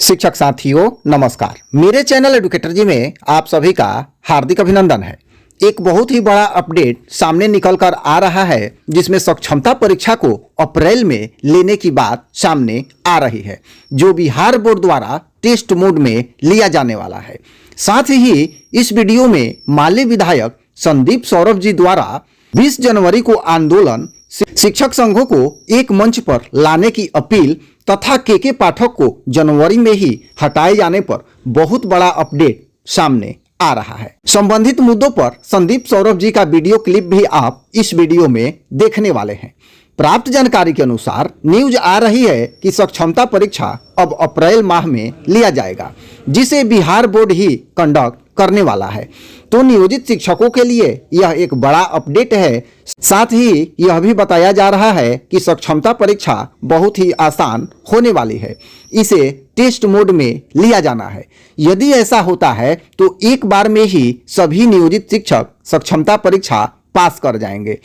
शिक्षक साथियों नमस्कार। मेरे चैनल एडुकेटर जी में आप सभी का हार्दिक अभिनंदन है। एक बहुत ही बड़ा अपडेट सामने निकल कर आ रहा है जिसमें सक्षमता परीक्षा को अप्रैल में लेने की बात सामने आ रही है, जो बिहार बोर्ड द्वारा टेस्ट मोड में लिया जाने वाला है। साथ ही इस वीडियो में माले विधायक संदीप सौरभ जी द्वारा 20 जनवरी को आंदोलन शिक्षक संघों को एक मंच पर लाने की अपील तथा के पाठक को जनवरी में ही हटाए जाने पर बहुत बड़ा अपडेट सामने आ रहा है। संबंधित मुद्दों पर संदीप सौरभ जी का वीडियो क्लिप भी आप इस वीडियो में देखने वाले हैं। प्राप्त जानकारी के अनुसार न्यूज आ रही है कि सक्षमता परीक्षा अब अप्रैल माह में लिया जाएगा, जिसे बिहार बोर्ड ही कंडक्ट करने वाला है। तो नियोजित शिक्षकों के लिए यह एक बड़ा अपडेट है। साथ ही यह भी बताया जा रहा है कि सक्षमता परीक्षा बहुत ही आसान होने वाली है, इसे टेस्ट मोड में लिया जाना है। यदि ऐसा होता है तो एक बार में ही सभी नियोजित शिक्षक सक्षमता परीक्षा पास कर जाएंगे।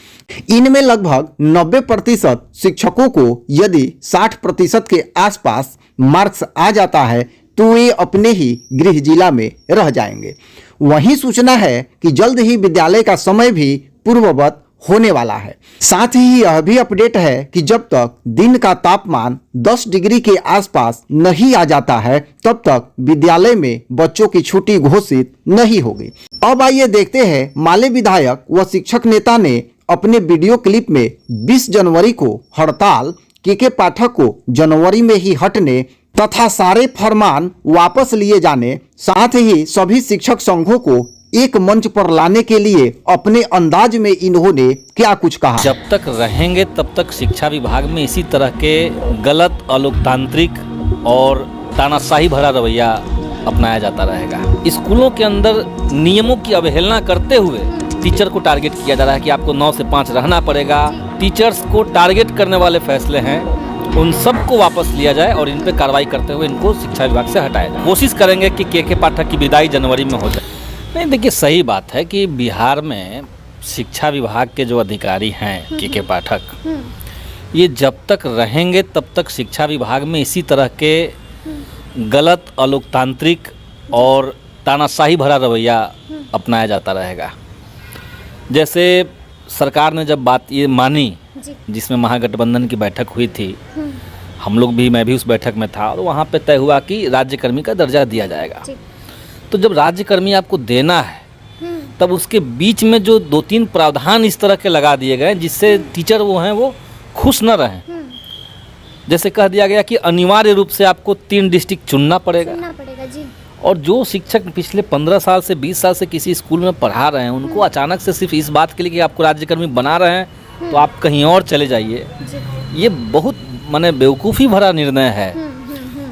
इनमें लगभग 90% शिक्षकों को यदि 60% के आसपास मार्क्स आ जाता है तो वे अपने ही गृह जिला में रह जाएंगे। वहीं सूचना है कि जल्द ही विद्यालय का समय भी पूर्ववत होने वाला है। साथ ही यह भी अपडेट है कि जब तक दिन का तापमान 10 डिग्री के आसपास नहीं आ जाता है तब तक विद्यालय में बच्चों की छुट्टी घोषित नहीं होगी। अब आइए देखते हैं माले विधायक व शिक्षक नेता ने अपने वीडियो क्लिप में 20 जनवरी को हड़ताल के पाठक को जनवरी में ही हटने तथा सारे फरमान वापस लिए जाने, साथ ही सभी शिक्षक संघों को एक मंच पर लाने के लिए अपने अंदाज में इन्होंने क्या कुछ कहा। जब तक रहेंगे तब तक शिक्षा विभाग में इसी तरह के गलत, अलोकतांत्रिक और तानाशाही भरा रवैया अपनाया जाता रहेगा। स्कूलों के अंदर नियमों की अवहेलना करते हुए टीचर को टारगेट किया जा रहा है कि आपको 9 से 5 रहना पड़ेगा। टीचर्स को टारगेट करने वाले फैसले हैं, उन सब को वापस लिया जाए और इन पे कार्रवाई करते हुए इनको शिक्षा विभाग से हटाया जाए। कोशिश करेंगे कि के पाठक की विदाई जनवरी में हो जाए। नहीं, देखिए सही बात है कि बिहार में शिक्षा विभाग के जो अधिकारी हैं के पाठक, ये जब तक रहेंगे तब तक शिक्षा विभाग में इसी तरह के गलत, अलोकतांत्रिक और तानाशाही भरा रवैया अपनाया जाता रहेगा। जैसे सरकार ने जब बात ये मानी जिसमें महागठबंधन की बैठक हुई थी, हम लोग भी, मैं भी उस बैठक में था, और वहाँ पे तय हुआ कि राज्यकर्मी का दर्जा दिया जाएगा। तो जब राज्यकर्मी आपको देना है तब उसके बीच में जो 2-3 प्रावधान इस तरह के लगा दिए गए जिससे टीचर वो हैं वो खुश न रहें। जैसे कह दिया गया कि अनिवार्य रूप से आपको 3 डिस्ट्रिक्ट चुनना पड़ेगा जी। और जो शिक्षक पिछले 15 साल से 20 साल से किसी स्कूल में पढ़ा रहे हैं, उनको अचानक से सिर्फ इस बात के लिए कि आपको राज्यकर्मी बना रहे हैं तो आप कहीं और चले जाइए, ये बहुत माने बेवकूफ़ी भरा निर्णय है।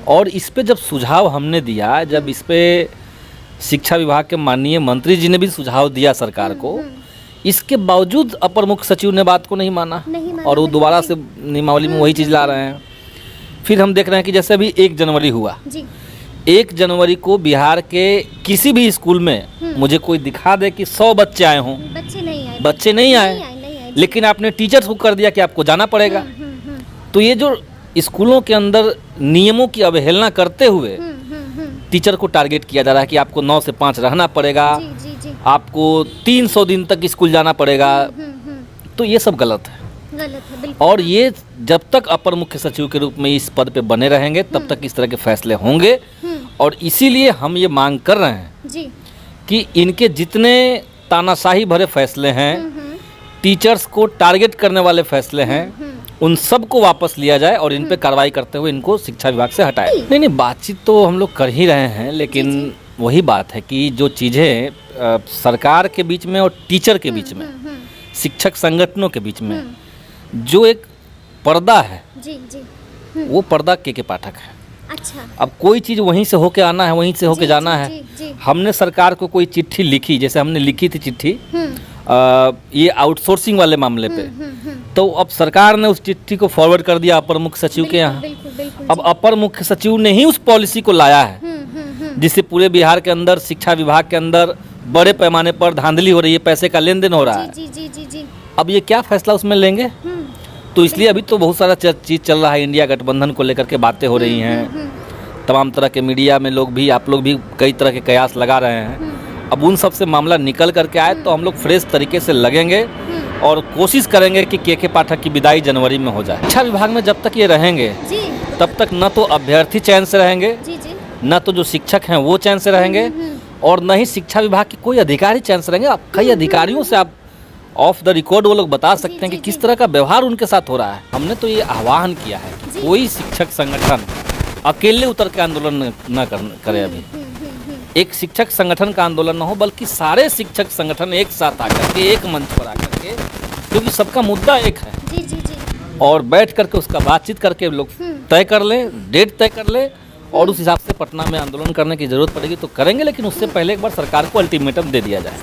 और इस पे जब सुझाव हमने दिया, जब इस पे शिक्षा विभाग के माननीय मंत्री जी ने भी सुझाव दिया सरकार को, इसके बावजूद अपर मुख्य सचिव ने बात को नहीं माना और वो दोबारा से नियमावली में वही चीज़ ला रहे हैं। फिर हम देख रहे हैं कि जैसे अभी 1 जनवरी हुआ, 1 जनवरी को बिहार के किसी भी स्कूल में मुझे कोई दिखा दे कि 100 बच्चे आए हों, बच्चे नहीं आए, लेकिन आपने टीचर्स को कर दिया कि आपको जाना पड़ेगा। तो ये जो स्कूलों के अंदर नियमों की अवहेलना करते हुए टीचर को टारगेट किया जा रहा है कि आपको 9 से 5 रहना पड़ेगा, आपको 300 दिन तक स्कूल जाना पड़ेगा, तो ये सब गलत है। और ये जब तक अपर मुख्य सचिव के रूप में इस पद पे बने रहेंगे तब तक इस तरह के फैसले होंगे। और इसीलिए हम ये मांग कर रहे हैं कि इनके जितने तानाशाही भरे फैसले हैं, टीचर्स को टारगेट करने वाले फैसले हैं, उन सब को वापस लिया जाए और इन पे कार्रवाई करते हुए इनको शिक्षा विभाग से हटाए। नहीं, बातचीत तो हम लोग कर ही रहे हैं, लेकिन वही बात है कि जो चीज़ें सरकार के बीच में और टीचर के बीच में, शिक्षक संगठनों के बीच में जो एक पर्दा है, वो पर्दा के पाठक है। अच्छा। अब कोई चीज़ वहीं से होके आना है, वहीं से होके जाना है। हमने सरकार को कोई चिट्ठी लिखी, जैसे हमने लिखी थी चिट्ठी ये आउटसोर्सिंग वाले मामले पे, तो अब सरकार ने उस चिट्ठी को फॉरवर्ड कर दिया अपर मुख्य सचिव के यहाँ। अब अपर मुख्य सचिव ने ही उस पॉलिसी को लाया है जिससे पूरे बिहार के अंदर शिक्षा विभाग के अंदर बड़े पैमाने पर धांधली हो रही है, पैसे का लेन देन हो रहा है। अब ये क्या फैसला उसमें लेंगे? तो इसलिए अभी तो बहुत सारा चीज़ चल रहा है, इंडिया गठबंधन को लेकर के बातें हो रही हैं, तमाम तरह के मीडिया में लोग भी, आप लोग भी कई तरह के कयास लगा रहे हैं। अब उन सब से मामला निकल करके आए तो हम लोग फ्रेश तरीके से लगेंगे और कोशिश करेंगे कि के पाठक की विदाई जनवरी में हो जाए। शिक्षा विभाग में जब तक ये रहेंगे जी तब तक न तो अभ्यर्थी चैन से रहेंगे, जी जी न तो जो शिक्षक हैं वो चैन से रहेंगे, और न ही शिक्षा विभाग के कोई अधिकारी चैन से रहेंगे। आप कई अधिकारियों से आप ऑफ द रिकॉर्ड वो लोग बता सकते हैं कि जी, किस जी। तरह का व्यवहार उनके साथ हो रहा है। हमने तो ये आह्वान किया है कि जी। कोई शिक्षक संगठन अकेले उतर के आंदोलन न करे। अभी एक शिक्षक संगठन का आंदोलन न हो, बल्कि सारे शिक्षक संगठन एक साथ आकर के, एक मंच पर आकर के, क्योंकि सबका मुद्दा एक है, जी जी जी और बैठ करके उसका बातचीत करके लोग तय कर लें, डेट तय कर लें, और उस हिसाब से पटना में आंदोलन करने की जरूरत पड़ेगी तो करेंगे, लेकिन उससे पहले एक बार सरकार को अल्टीमेटम दे दिया जाए।